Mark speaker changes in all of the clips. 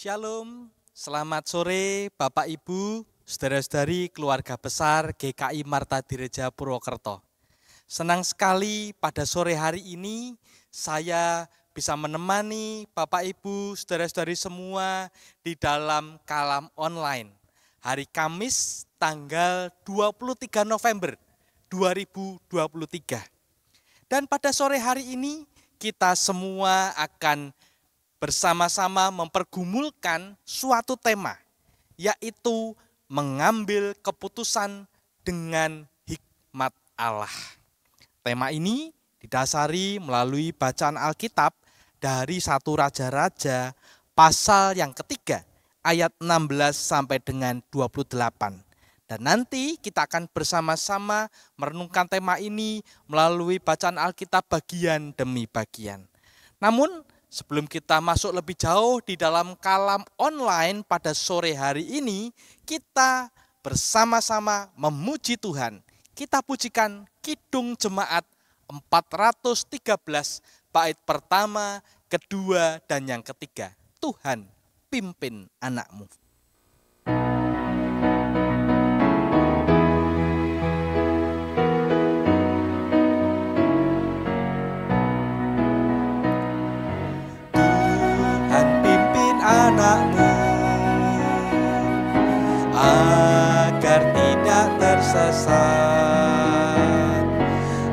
Speaker 1: Shalom, selamat sore Bapak Ibu, saudara-saudari keluarga besar GKI Marta Direja Purwokerto. Senang sekali pada sore hari ini saya bisa menemani Bapak Ibu, saudara-saudari semua di dalam kalam online. Hari Kamis tanggal 23 November 2023. Dan pada sore hari ini kita semua akan bersama-sama mempergumulkan suatu tema, yaitu mengambil keputusan dengan hikmat Allah. Tema ini didasari melalui bacaan Alkitab dari 1 Raja-Raja pasal yang ketiga, ayat 16 sampai dengan 28. Dan nanti kita akan bersama-sama merenungkan tema ini melalui bacaan Alkitab bagian demi bagian. Namun sebelum kita masuk lebih jauh di dalam kalam online pada sore hari ini, kita bersama-sama memuji Tuhan. Kita pujikan Kidung Jemaat 413 bait pertama, kedua, dan yang ketiga. Tuhan, pimpin anakmu. Anakmu agar tidak tersesat,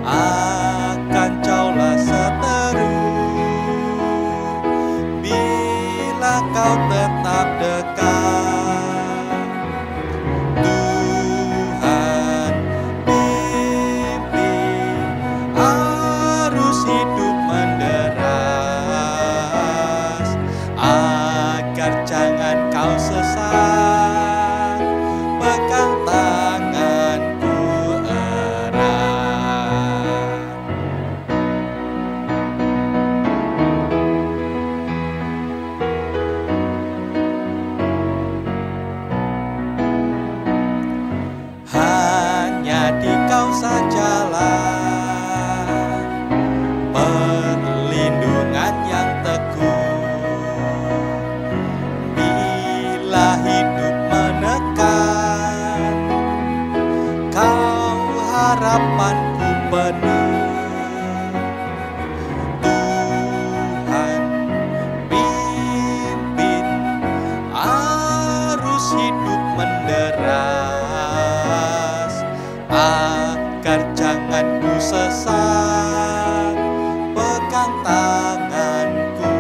Speaker 1: akan jauhlah seteru bila kau tetap dekat. Tuhan pimpin arus hidup menderas, jangan kau sesat, pegang tanganku erat. Hanya di kau sajalah perlindungan yang teguh. Hidup menekan, kau harapanku penuh. Tuhan pimpin arus hidup menderas, agar jangan ku sesat, pegang tanganku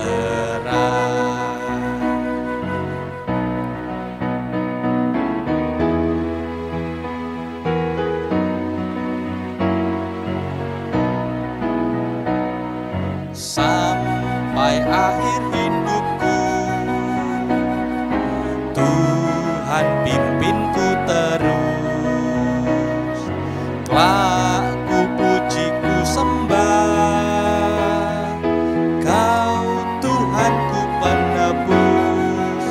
Speaker 1: erat. Sampai akhir hidupku, Tuhan pimpinku terus. Kelak ku puji ku sembah, Kau Tuhanku penebus.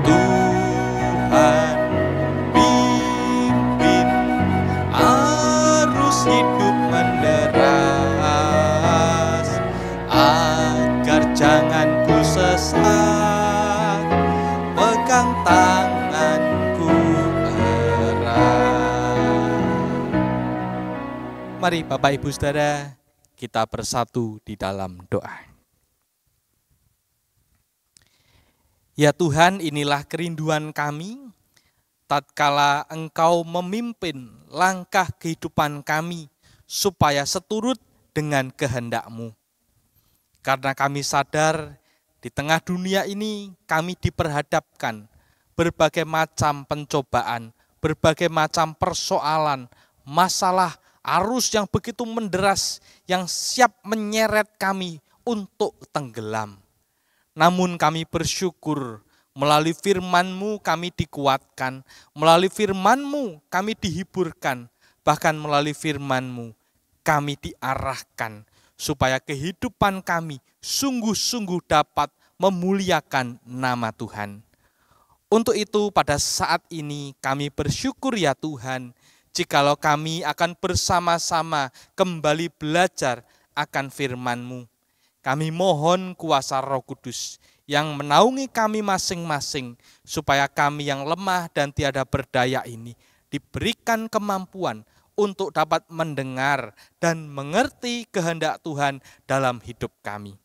Speaker 1: Tuhan pimpin arus hidup menderas, agar jangan ku sesat, pegang tanganku erat. Mari Bapak Ibu Saudara, kita bersatu di dalam doa. Ya Tuhan, inilah kerinduan kami, tatkala Engkau memimpin langkah kehidupan kami, supaya seturut dengan kehendak-Mu. Karena kami sadar di tengah dunia ini kami diperhadapkan berbagai macam pencobaan, berbagai macam persoalan, masalah, arus yang begitu menderas yang siap menyeret kami untuk tenggelam. Namun kami bersyukur melalui firman-Mu kami dikuatkan, melalui firman-Mu kami dihiburkan, bahkan melalui firman-Mu kami diarahkan, supaya kehidupan kami sungguh-sungguh dapat memuliakan nama Tuhan. Untuk itu pada saat ini kami bersyukur ya Tuhan, jikalau kami akan bersama-sama kembali belajar akan firman-Mu. Kami mohon kuasa Roh Kudus yang menaungi kami masing-masing, supaya kami yang lemah dan tiada berdaya ini diberikan kemampuan untuk dapat mendengar dan mengerti kehendak Tuhan dalam hidup kami.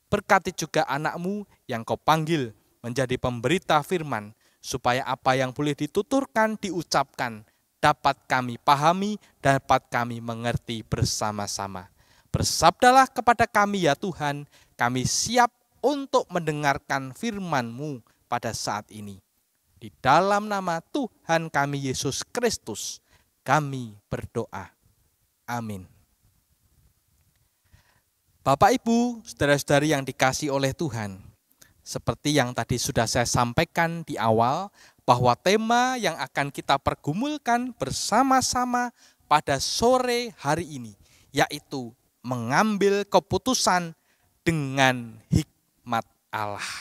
Speaker 1: Berkati juga anak-Mu yang Kau panggil menjadi pemberita firman, supaya apa yang boleh dituturkan, diucapkan, dapat kami pahami, dapat kami mengerti bersama-sama. Bersabdalah kepada kami ya Tuhan, kami siap untuk mendengarkan firman-Mu pada saat ini. Di dalam nama Tuhan kami Yesus Kristus, kami berdoa. Amin. Bapak, Ibu, saudara-saudari yang dikasihi oleh Tuhan, seperti yang tadi sudah saya sampaikan di awal, bahwa tema yang akan kita pergumulkan bersama-sama pada sore hari ini, yaitu mengambil keputusan dengan hikmat Allah.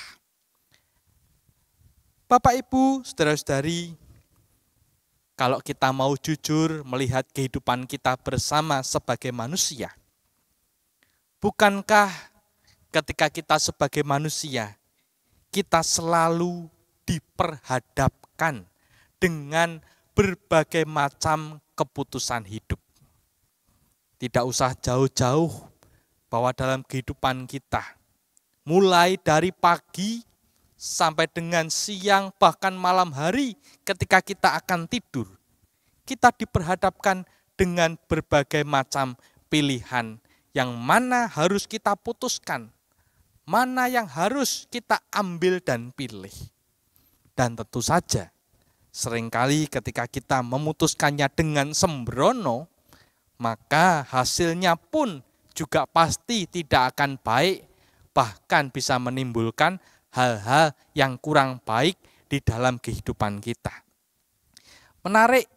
Speaker 1: Bapak, Ibu, saudara-saudari, kalau kita mau jujur melihat kehidupan kita bersama sebagai manusia, bukankah ketika kita sebagai manusia, kita selalu diperhadapkan dengan berbagai macam keputusan hidup. Tidak usah jauh-jauh bahwa dalam kehidupan kita, mulai dari pagi sampai dengan siang, bahkan malam hari ketika kita akan tidur, kita diperhadapkan dengan berbagai macam pilihan yang mana harus kita putuskan, mana yang harus kita ambil dan pilih. Dan tentu saja, seringkali ketika kita memutuskannya dengan sembrono, maka hasilnya pun juga pasti tidak akan baik, bahkan bisa menimbulkan hal-hal yang kurang baik di dalam kehidupan kita. Menarik,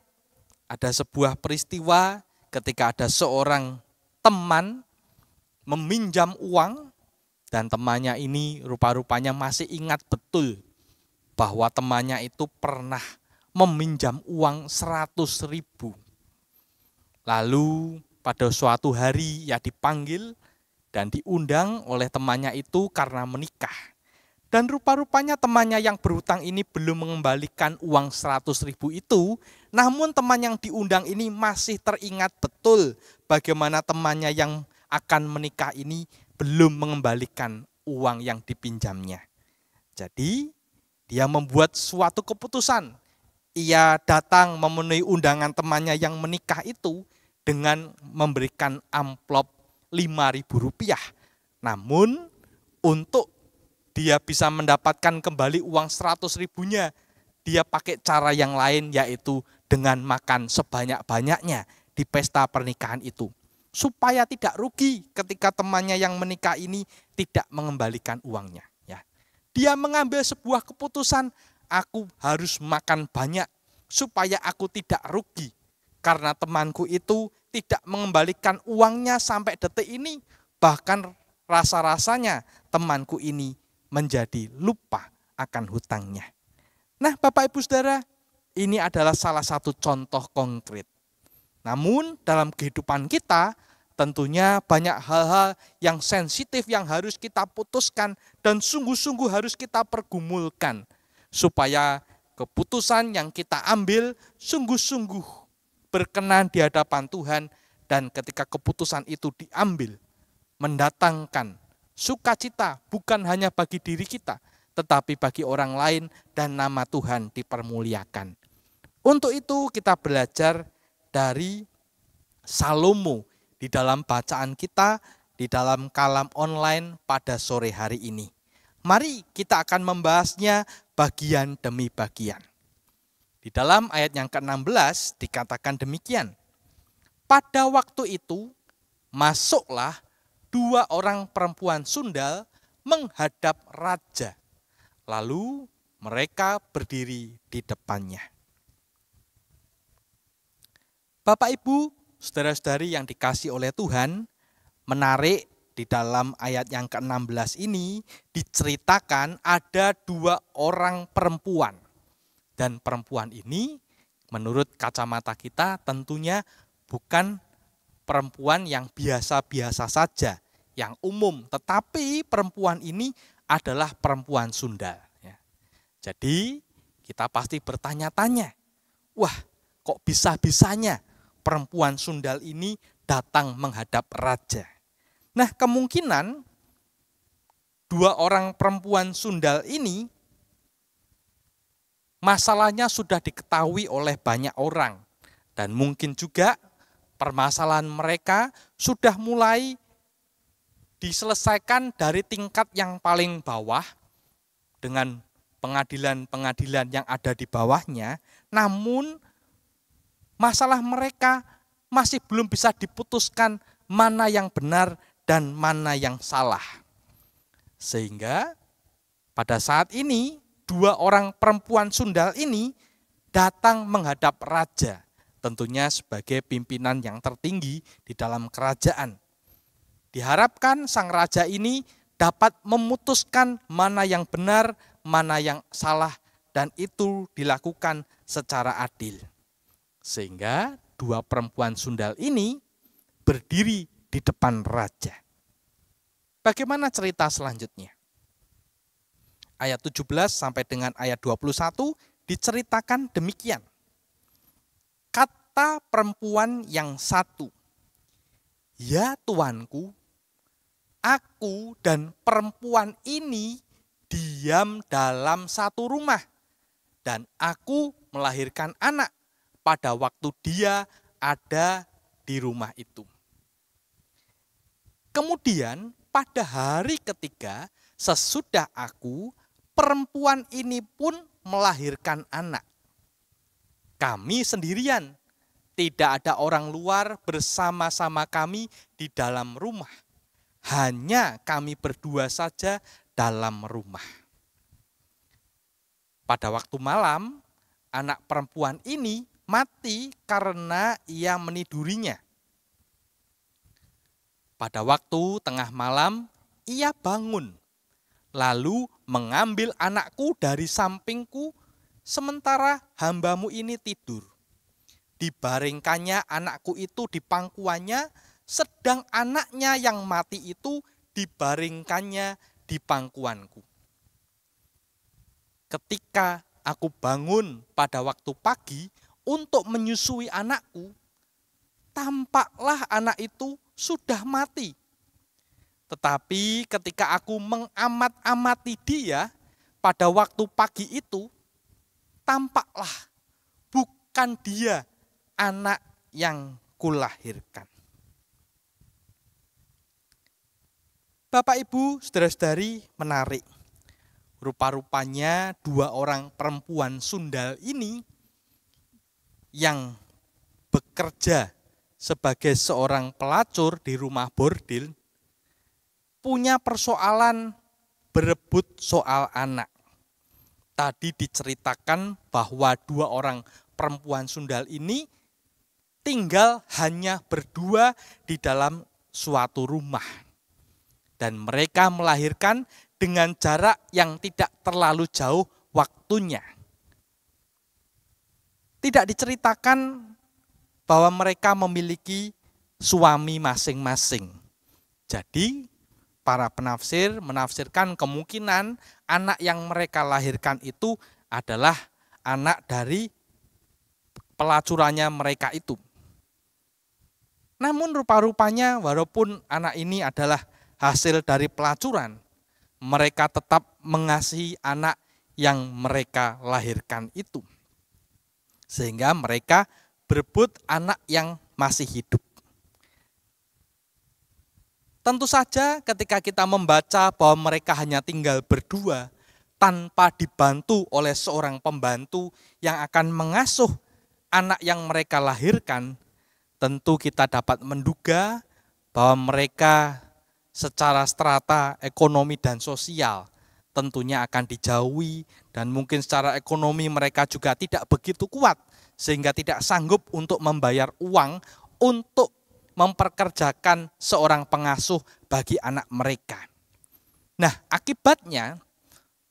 Speaker 1: ada sebuah peristiwa ketika ada seorang teman meminjam uang, dan temannya ini rupa-rupanya masih ingat betul bahwa temannya itu pernah meminjam uang 100.000. Lalu pada suatu hari ia dipanggil dan diundang oleh temannya itu karena menikah. Dan rupa-rupanya temannya yang berhutang ini belum mengembalikan uang 100.000 itu, namun teman yang diundang ini masih teringat betul bagaimana temannya yang akan menikah ini belum mengembalikan uang yang dipinjamnya. Jadi dia membuat suatu keputusan. Ia datang memenuhi undangan temannya yang menikah itu dengan memberikan amplop Rp5.000. Namun untuk dia bisa mendapatkan kembali uang 100.000-nya, dia pakai cara yang lain, yaitu dengan makan sebanyak-banyaknya di pesta pernikahan itu. Supaya tidak rugi ketika temannya yang menikah ini tidak mengembalikan uangnya. Ya. Dia mengambil sebuah keputusan, aku harus makan banyak supaya aku tidak rugi. Karena temanku itu tidak mengembalikan uangnya sampai detik ini, bahkan rasa-rasanya temanku ini menjadi lupa akan hutangnya. Nah, Bapak Ibu Saudara, ini adalah salah satu contoh konkret. Namun dalam kehidupan kita tentunya banyak hal-hal yang sensitif yang harus kita putuskan dan sungguh-sungguh harus kita pergumulkan supaya keputusan yang kita ambil sungguh-sungguh berkenan di hadapan Tuhan, dan ketika keputusan itu diambil mendatangkan sukacita bukan hanya bagi diri kita, tetapi bagi orang lain, dan nama Tuhan dipermuliakan. Untuk itu kita belajar dari Salomo di dalam bacaan kita, di dalam kalam online pada sore hari ini. Mari kita akan membahasnya bagian demi bagian. Di dalam ayat yang ke-16 dikatakan demikian. Pada waktu itu masuklah 2 orang perempuan sundal menghadap raja. Lalu mereka berdiri di depannya. Bapak Ibu, saudara-saudari yang dikasihi oleh Tuhan, menarik di dalam ayat yang ke-16 ini diceritakan ada 2 orang perempuan. Dan perempuan ini menurut kacamata kita tentunya bukan perempuan yang biasa-biasa saja yang umum, tetapi perempuan ini adalah perempuan sundal. Ya. Jadi kita pasti bertanya-tanya, wah kok bisa-bisanya perempuan sundal ini datang menghadap raja. Nah kemungkinan dua orang perempuan sundal ini masalahnya sudah diketahui oleh banyak orang. Dan mungkin juga permasalahan mereka sudah mulai diselesaikan dari tingkat yang paling bawah dengan pengadilan-pengadilan yang ada di bawahnya, namun masalah mereka masih belum bisa diputuskan mana yang benar dan mana yang salah. Sehingga pada saat ini dua orang perempuan sundal ini datang menghadap raja, tentunya sebagai pimpinan yang tertinggi di dalam kerajaan. Diharapkan sang raja ini dapat memutuskan mana yang benar, mana yang salah, dan itu dilakukan secara adil. Sehingga dua perempuan sundal ini berdiri di depan raja. Bagaimana cerita selanjutnya? Ayat 17 sampai dengan ayat 21 diceritakan demikian. Kata perempuan yang satu, "Ya tuanku, aku dan perempuan ini diam dalam satu rumah, dan aku melahirkan anak pada waktu dia ada di rumah itu. Kemudian pada hari ketiga sesudah aku, perempuan ini pun melahirkan anak. Kami sendirian, tidak ada orang luar bersama-sama kami di dalam rumah. Hanya kami berdua saja dalam rumah." Pada waktu malam, anak perempuan ini mati karena ia menidurinya. Pada waktu tengah malam, ia bangun, lalu mengambil anakku dari sampingku, sementara hambamu ini tidur. Dibaringkannya anakku itu di pangkuannya, sedang anaknya yang mati itu dibaringkannya di pangkuanku. Ketika aku bangun pada waktu pagi untuk menyusui anakku, tampaklah anak itu sudah mati. Tetapi ketika aku mengamat-amati dia pada waktu pagi itu, tampaklah bukan dia anak yang kulahirkan. Bapak, Ibu, saudara-saudari, menarik. Rupa-rupanya dua orang perempuan sundal ini yang bekerja sebagai seorang pelacur di rumah bordil punya persoalan berebut soal anak. Tadi diceritakan bahwa dua orang perempuan sundal ini tinggal hanya berdua di dalam suatu rumah. Dan mereka melahirkan dengan jarak yang tidak terlalu jauh waktunya. Tidak diceritakan bahwa mereka memiliki suami masing-masing. Jadi para penafsir menafsirkan kemungkinan anak yang mereka lahirkan itu adalah anak dari pelacurannya mereka itu. Namun rupa-rupanya walaupun anak ini adalah hasil dari pelacuran, mereka tetap mengasihi anak yang mereka lahirkan itu. Sehingga mereka berebut anak yang masih hidup. Tentu saja ketika kita membaca bahwa mereka hanya tinggal berdua, tanpa dibantu oleh seorang pembantu yang akan mengasuh anak yang mereka lahirkan, tentu kita dapat menduga bahwa mereka secara strata ekonomi dan sosial tentunya akan dijauhi, dan mungkin secara ekonomi mereka juga tidak begitu kuat sehingga tidak sanggup untuk membayar uang untuk memperkerjakan seorang pengasuh bagi anak mereka. Nah, akibatnya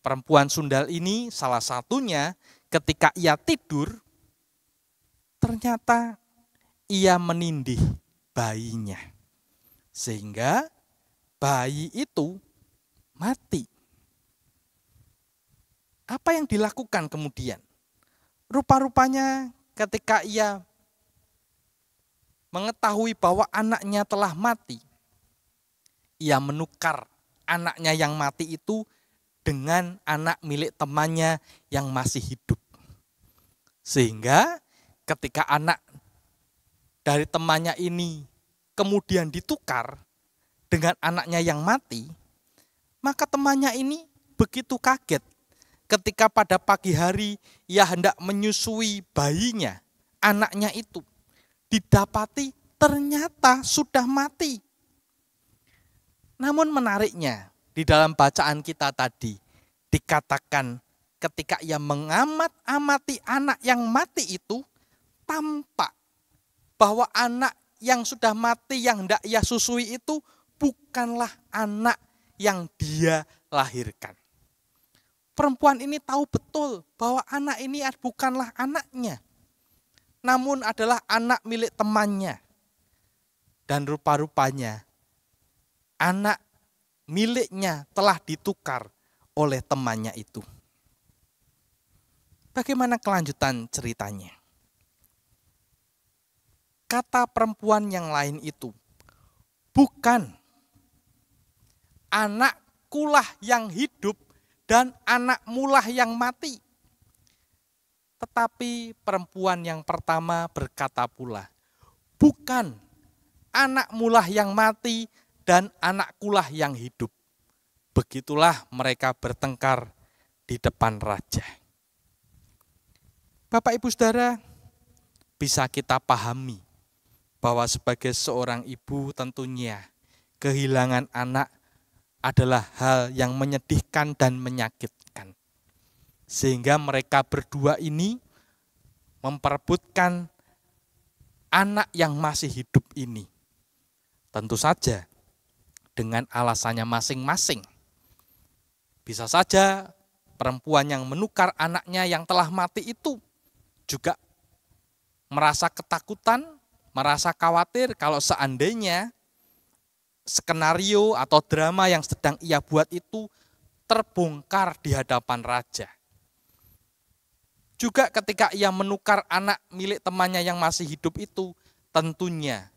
Speaker 1: perempuan sundal ini salah satunya ketika ia tidur, ternyata ia menindih bayinya. Sehingga bayi itu mati. Apa yang dilakukan kemudian? Rupa-rupanya ketika ia mengetahui bahwa anaknya telah mati, ia menukar anaknya yang mati itu dengan anak milik temannya yang masih hidup. Sehingga ketika anak dari temannya ini kemudian ditukar dengan anaknya yang mati, maka temannya ini begitu kaget ketika pada pagi hari ia hendak menyusui bayinya, anaknya itu didapati ternyata sudah mati. Namun menariknya, di dalam bacaan kita tadi dikatakan ketika ia mengamat-amati anak yang mati itu, tampak bahwa anak yang sudah mati yang hendak ia susui itu bukanlah anak yang dia lahirkan. Perempuan ini tahu betul bahwa anak ini bukanlah anaknya, namun adalah anak milik temannya. Dan rupa-rupanya anak miliknya telah ditukar oleh temannya itu. Bagaimana kelanjutan ceritanya? Kata perempuan yang lain itu, bukan, anakkulah yang hidup dan anakmulah yang mati. Tetapi perempuan yang pertama berkata pula, bukan, anakmulah yang mati dan anakkulah yang hidup. Begitulah mereka bertengkar di depan raja. Bapak Ibu Saudara, bisa kita pahami bahwa sebagai seorang ibu tentunya kehilangan anak adalah hal yang menyedihkan dan menyakitkan. Sehingga mereka berdua ini memperebutkan anak yang masih hidup ini. Tentu saja dengan alasannya masing-masing. Bisa saja perempuan yang menukar anaknya yang telah mati itu juga merasa ketakutan, merasa khawatir kalau seandainya skenario atau drama yang sedang ia buat itu terbongkar di hadapan raja. Juga ketika ia menukar anak milik temannya yang masih hidup itu, tentunya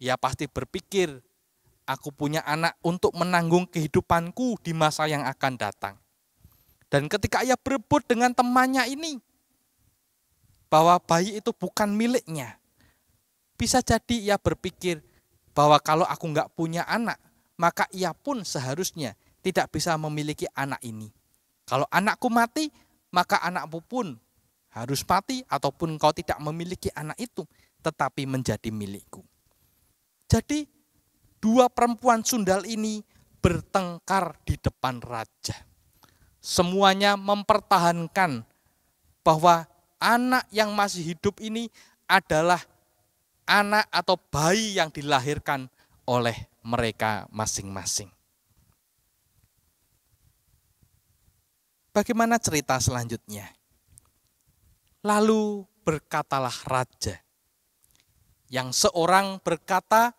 Speaker 1: ia pasti berpikir, aku punya anak untuk menanggung kehidupanku di masa yang akan datang. Dan ketika ia berebut dengan temannya ini, bahwa bayi itu bukan miliknya, bisa jadi ia berpikir bahwa kalau aku nggak punya anak, maka ia pun seharusnya tidak bisa memiliki anak ini. Kalau anakku mati, maka anakmu pun harus mati ataupun kau tidak memiliki anak itu, tetapi menjadi milikku. Jadi dua perempuan sundal ini bertengkar di depan raja. Semuanya mempertahankan bahwa anak yang masih hidup ini adalah anak atau bayi yang dilahirkan oleh mereka masing-masing. Bagaimana cerita selanjutnya? Lalu berkatalah raja. Yang seorang berkata,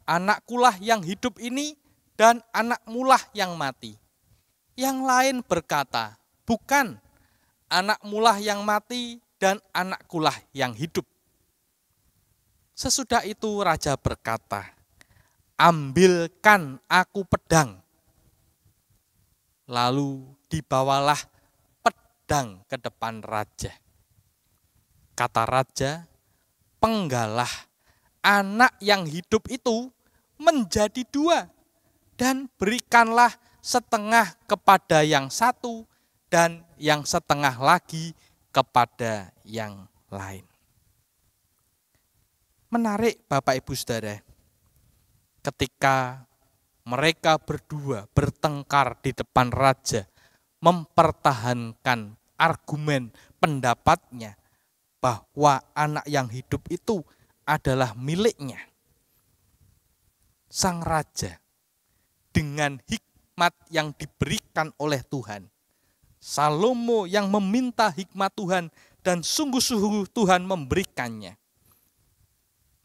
Speaker 1: anakkulah yang hidup ini dan anakmulah yang mati. Yang lain berkata, bukan, anakmulah yang mati dan anakkulah yang hidup. Sesudah itu raja berkata, ambilkan aku pedang. Lalu dibawalah pedang ke depan raja. Kata raja, penggalah anak yang hidup itu menjadi dua, dan berikanlah setengah kepada yang satu dan yang setengah lagi kepada yang lain. Menarik Bapak Ibu Saudara, ketika mereka berdua bertengkar di depan raja, mempertahankan argumen pendapatnya bahwa anak yang hidup itu adalah miliknya. Sang raja dengan hikmat yang diberikan oleh Tuhan, Salomo yang meminta hikmat Tuhan dan sungguh-sungguh Tuhan memberikannya,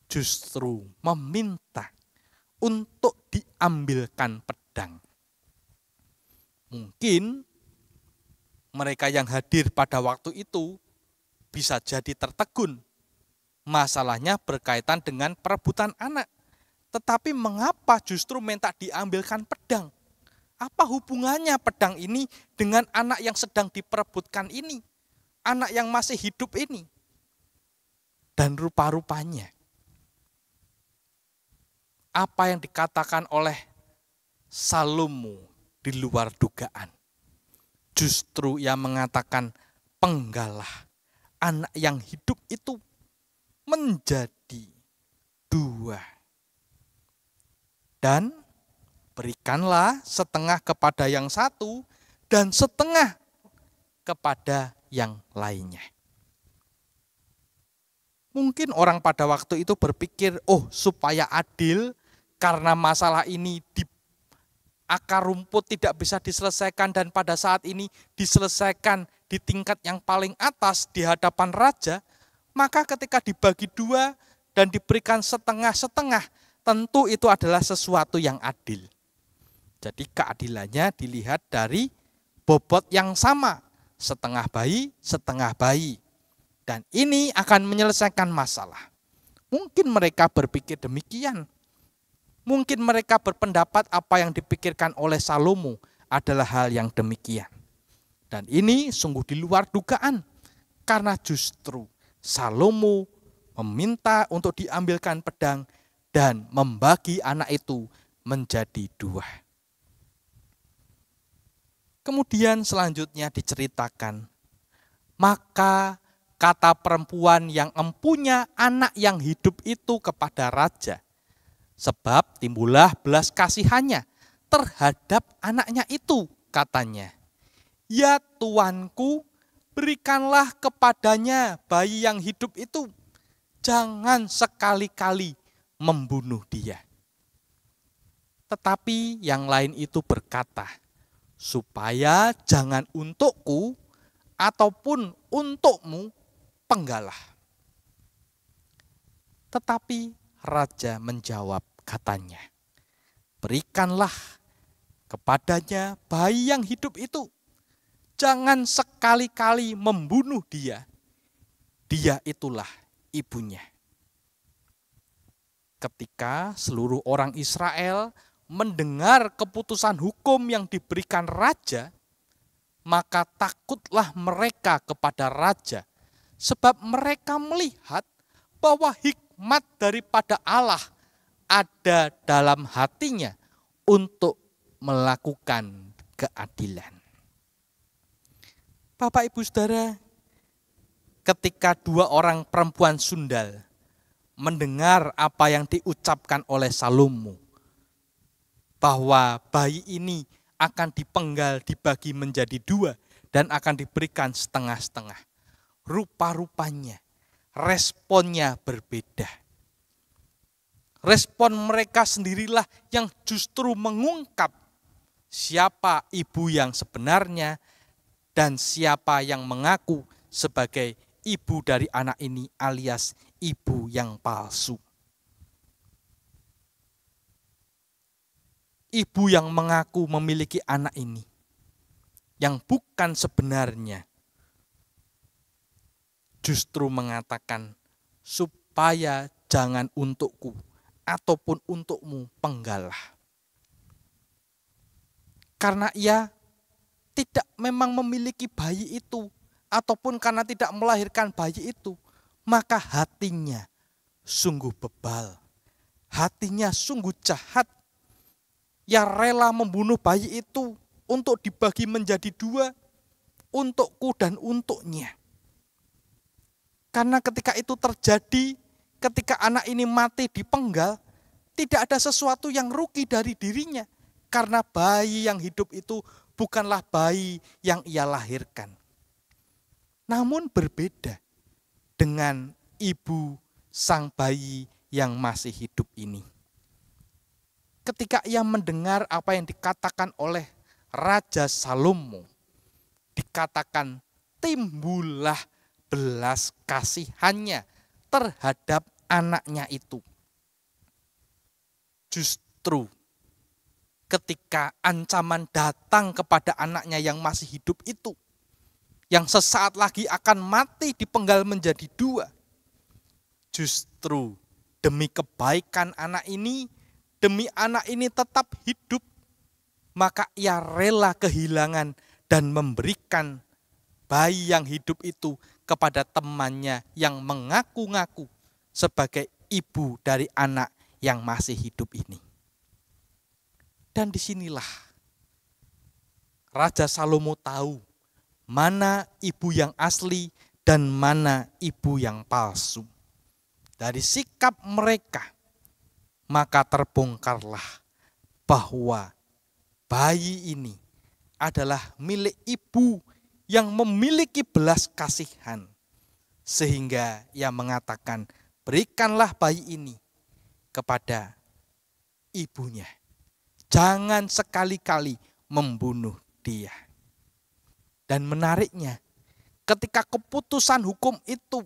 Speaker 1: justru meminta untuk diambilkan pedang. Mungkin mereka yang hadir pada waktu itu bisa jadi tertegun. Masalahnya berkaitan dengan perebutan anak. Tetapi mengapa justru minta diambilkan pedang? Apa hubungannya pedang ini dengan anak yang sedang diperebutkan ini? Anak yang masih hidup ini? Dan rupa-rupanya, apa yang dikatakan oleh Salomo di luar dugaan. Justru ia mengatakan penggalah anak yang hidup itu menjadi dua. Dan berikanlah setengah kepada yang satu dan setengah kepada yang lainnya. Mungkin orang pada waktu itu berpikir, supaya adil karena masalah ini di akar rumput tidak bisa diselesaikan dan pada saat ini diselesaikan di tingkat yang paling atas di hadapan raja, maka ketika dibagi dua dan diberikan setengah-setengah, tentu itu adalah sesuatu yang adil. Jadi keadilannya dilihat dari bobot yang sama, setengah bayi. Dan ini akan menyelesaikan masalah. Mungkin mereka berpikir demikian. Mungkin mereka berpendapat apa yang dipikirkan oleh Salomo adalah hal yang demikian. Dan ini sungguh di luar dugaan. Karena justru Salomo meminta untuk diambilkan pedang dan membagi anak itu menjadi dua. Kemudian selanjutnya diceritakan, maka kata perempuan yang empunya anak yang hidup itu kepada raja, sebab timbullah belas kasihannya terhadap anaknya itu, katanya. Ya tuanku, berikanlah kepadanya bayi yang hidup itu, jangan sekali-kali membunuh dia. Tetapi yang lain itu berkata, supaya jangan untukku ataupun untukmu penggalah. Tetapi raja menjawab, katanya, berikanlah kepadanya bayi yang hidup itu, jangan sekali-kali membunuh dia. Dia itulah ibunya. Ketika seluruh orang Israel mendengar keputusan hukum yang diberikan raja, maka takutlah mereka kepada raja, sebab mereka melihat bahwa hikmat daripada Allah ada dalam hatinya untuk melakukan keadilan. Bapak Ibu Saudara, ketika dua orang perempuan sundal mendengar apa yang diucapkan oleh Salomo, bahwa bayi ini akan dipenggal, dibagi menjadi dua, dan akan diberikan setengah-setengah. Rupa-rupanya, responnya berbeda. Respon mereka sendirilah yang justru mengungkap siapa ibu yang sebenarnya dan siapa yang mengaku sebagai ibu dari anak ini alias ibu yang palsu. Ibu yang mengaku memiliki anak ini, yang bukan sebenarnya, justru mengatakan supaya jangan untukku ataupun untukmu penggalah. Karena ia tidak memang memiliki bayi itu, ataupun karena tidak melahirkan bayi itu, maka hatinya sungguh bebal, hatinya sungguh jahat, ya rela membunuh bayi itu untuk dibagi menjadi dua, untukku dan untuknya. Karena ketika itu terjadi, ketika anak ini mati dipenggal, tidak ada sesuatu yang rugi dari dirinya. Karena bayi yang hidup itu bukanlah bayi yang ia lahirkan. Namun berbeda dengan ibu sang bayi yang masih hidup ini. Ketika ia mendengar apa yang dikatakan oleh Raja Salomo, dikatakan timbullah belas kasihannya terhadap anaknya itu. justru ketika ancaman datang kepada anaknya yang masih hidup itu, yang sesaat lagi akan mati dipenggal menjadi dua, justru demi kebaikan anak ini, demi anak ini tetap hidup, maka ia rela kehilangan dan memberikan bayi yang hidup itu kepada temannya yang mengaku-ngaku sebagai ibu dari anak yang masih hidup ini. Dan disinilah Raja Salomo tahu mana ibu yang asli dan mana ibu yang palsu. Dari sikap mereka, maka terbongkarlah bahwa bayi ini adalah milik ibu yang memiliki belas kasihan. Sehingga ia mengatakan, berikanlah bayi ini kepada ibunya. Jangan sekali-kali membunuh dia. Dan menariknya, ketika keputusan hukum itu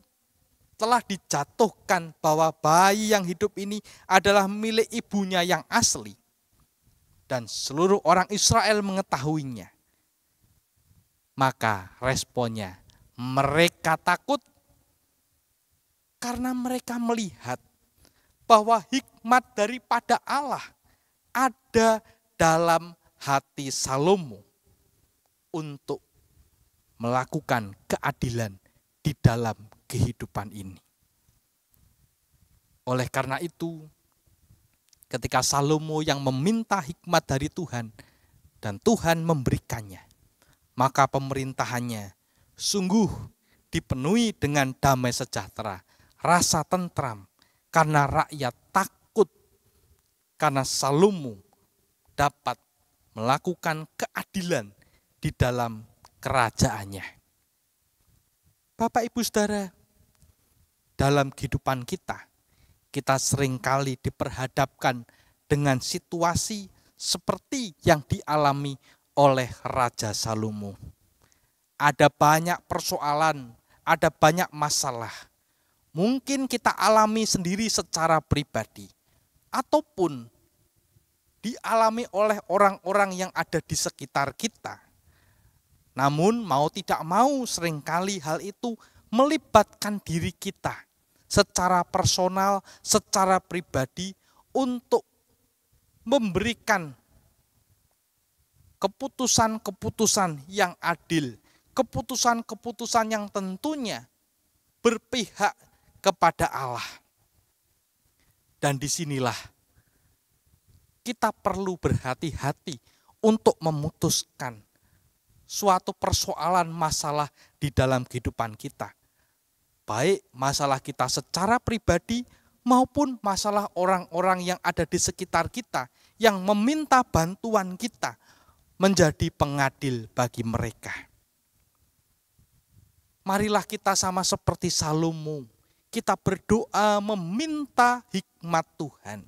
Speaker 1: telah dijatuhkan bahwa bayi yang hidup ini adalah milik ibunya yang asli, dan seluruh orang Israel mengetahuinya, maka responnya mereka takut karena mereka melihat bahwa hikmat daripada Allah ada dalam hati Salomo untuk melakukan keadilan di dalam kehidupan ini. Oleh karena itu, ketika Salomo yang meminta hikmat dari Tuhan dan Tuhan memberikannya, maka pemerintahannya sungguh dipenuhi dengan damai sejahtera, rasa tentram, karena rakyat takut karena Salomo dapat melakukan keadilan di dalam kerajaannya. Bapak Ibu Saudara, dalam kehidupan kita seringkali diperhadapkan dengan situasi seperti yang dialami oleh Raja Salomo. Ada banyak persoalan, ada banyak masalah. Mungkin kita alami sendiri secara pribadi, ataupun dialami oleh orang-orang yang ada di sekitar kita. Namun mau tidak mau seringkali hal itu melibatkan diri kita secara personal, secara pribadi untuk memberikan keputusan-keputusan yang adil, keputusan-keputusan yang tentunya berpihak kepada Allah. Dan disinilah kita perlu berhati-hati untuk memutuskan suatu persoalan masalah di dalam kehidupan kita. Baik masalah kita secara pribadi maupun masalah orang-orang yang ada di sekitar kita yang meminta bantuan kita menjadi pengadil bagi mereka. Marilah kita sama seperti Salomo, kita berdoa meminta hikmat Tuhan,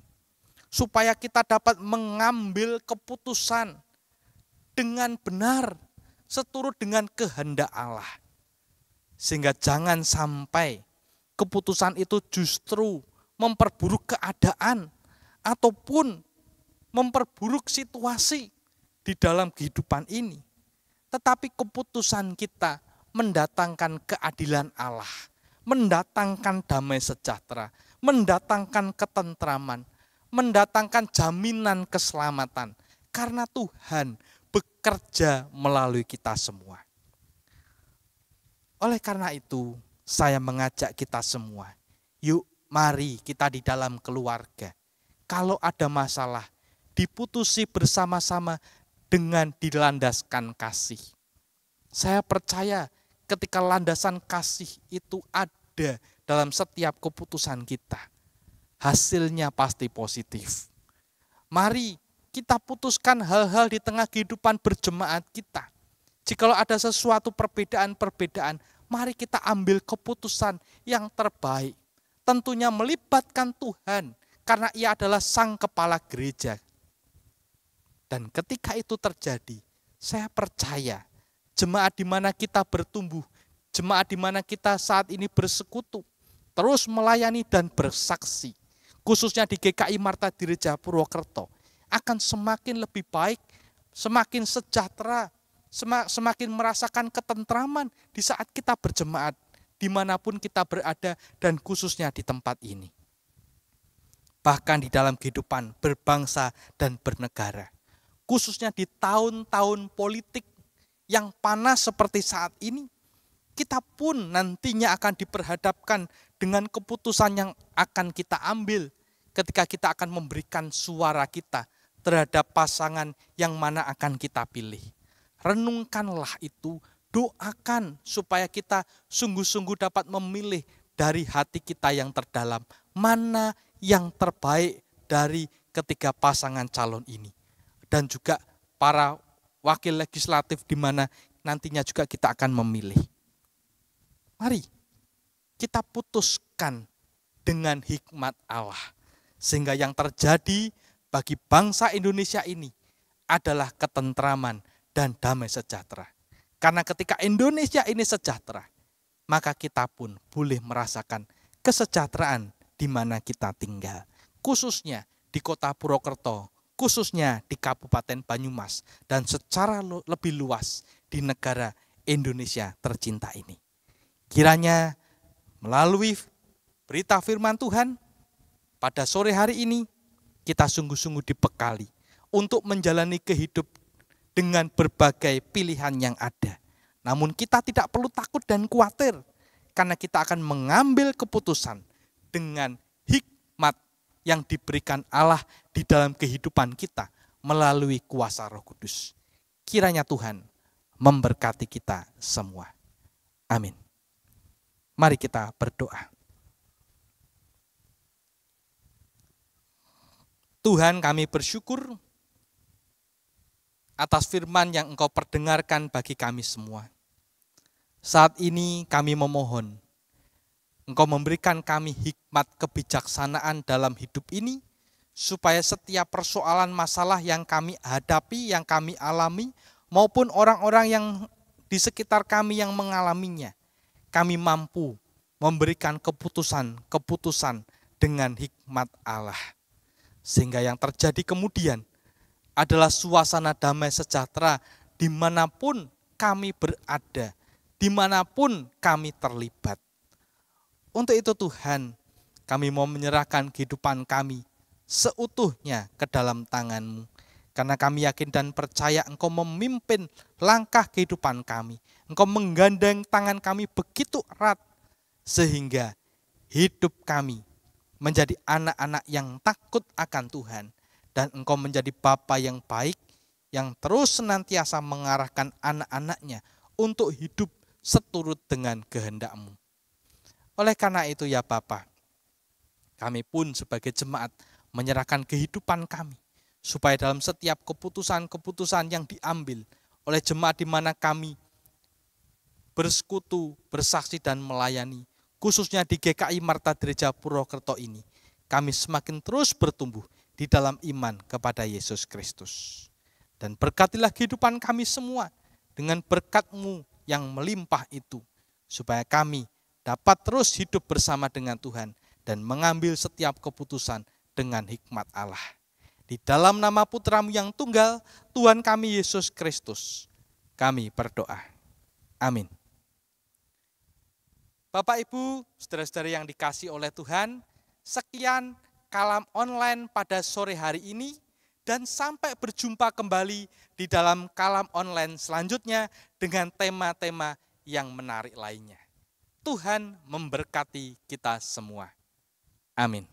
Speaker 1: supaya kita dapat mengambil keputusan dengan benar, seturut dengan kehendak Allah. Sehingga jangan sampai keputusan itu justru memperburuk keadaan, ataupun memperburuk situasi di dalam kehidupan ini. Tetapi keputusan kita mendatangkan keadilan Allah, mendatangkan damai sejahtera, mendatangkan ketentraman, mendatangkan jaminan keselamatan. Karena Tuhan bekerja melalui kita semua. Oleh karena itu, saya mengajak kita semua, yuk mari kita di dalam keluarga, kalau ada masalah, diputusi bersama-sama dengan dilandaskan kasih. Saya percaya ketika landasan kasih itu ada dalam setiap keputusan kita, hasilnya pasti positif. Mari kita putuskan hal-hal di tengah kehidupan berjemaat kita. Jikalau ada sesuatu perbedaan-perbedaan, mari kita ambil keputusan yang terbaik. Tentunya melibatkan Tuhan, karena Ia adalah Sang Kepala Gereja. Dan ketika itu terjadi, saya percaya jemaat di mana kita bertumbuh, jemaat di mana kita saat ini bersekutu, terus melayani dan bersaksi, khususnya di GKI Marta Dirja Purwokerto, akan semakin lebih baik, semakin sejahtera, semakin merasakan ketentraman di saat kita berjemaat, dimanapun kita berada dan khususnya di tempat ini. Bahkan di dalam kehidupan berbangsa dan bernegara, khususnya di tahun-tahun politik yang panas seperti saat ini, kita pun nantinya akan diperhadapkan dengan keputusan yang akan kita ambil ketika kita akan memberikan suara kita terhadap pasangan yang mana akan kita pilih. Renungkanlah itu, doakan supaya kita sungguh-sungguh dapat memilih dari hati kita yang terdalam, mana yang terbaik dari ketiga pasangan calon ini. Dan juga para wakil legislatif di mana nantinya juga kita akan memilih. Mari kita putuskan dengan hikmat Allah, sehingga yang terjadi bagi bangsa Indonesia ini adalah ketentraman dan damai sejahtera. Karena ketika Indonesia ini sejahtera, maka kita pun boleh merasakan kesejahteraan di mana kita tinggal. Khususnya di kota Purwokerto, khususnya di Kabupaten Banyumas, dan secara lebih luas di negara Indonesia tercinta ini. Kiranya melalui berita firman Tuhan pada sore hari ini, kita sungguh-sungguh dibekali untuk menjalani kehidupan dengan berbagai pilihan yang ada. Namun kita tidak perlu takut dan khawatir, karena kita akan mengambil keputusan dengan hikmat yang diberikan Allah di dalam kehidupan kita melalui kuasa Roh Kudus. Kiranya Tuhan memberkati kita semua. Amin. Mari kita berdoa. Tuhan, kami bersyukur atas firman yang Engkau perdengarkan bagi kami semua. Saat ini kami memohon, Engkau memberikan kami hikmat kebijaksanaan dalam hidup ini, supaya setiap persoalan masalah yang kami hadapi, yang kami alami, maupun orang-orang yang di sekitar kami yang mengalaminya, kami mampu memberikan keputusan dengan hikmat Allah. Sehingga yang terjadi kemudian adalah suasana damai sejahtera dimanapun kami berada, dimanapun kami terlibat. Untuk itu Tuhan, kami mau menyerahkan kehidupan kami seutuhnya ke dalam tangan-Mu. Karena kami yakin dan percaya Engkau memimpin langkah kehidupan kami. Engkau menggandeng tangan kami begitu erat, sehingga hidup kami menjadi anak-anak yang takut akan Tuhan. Dan Engkau menjadi Bapa yang baik, yang terus senantiasa mengarahkan anak-anaknya untuk hidup seturut dengan kehendak-Mu. Oleh karena itu ya Bapa, kami pun sebagai jemaat menyerahkan kehidupan kami, supaya dalam setiap keputusan-keputusan yang diambil oleh jemaat di mana kami bersekutu, bersaksi dan melayani, khususnya di GKI Marta Gereja Purwokerto ini, kami semakin terus bertumbuh di dalam iman kepada Yesus Kristus. Dan berkatilah kehidupan kami semua dengan berkat-Mu yang melimpah itu, supaya kami dapat terus hidup bersama dengan Tuhan dan mengambil setiap keputusan dengan hikmat Allah. Di dalam nama Putra-Mu yang tunggal, Tuhan kami Yesus Kristus, kami berdoa. Amin. Bapak Ibu, saudara-saudari yang dikasihi oleh Tuhan, sekian kalam online pada sore hari ini, dan sampai berjumpa kembali di dalam kalam online selanjutnya dengan tema-tema yang menarik lainnya. Tuhan memberkati kita semua. Amin.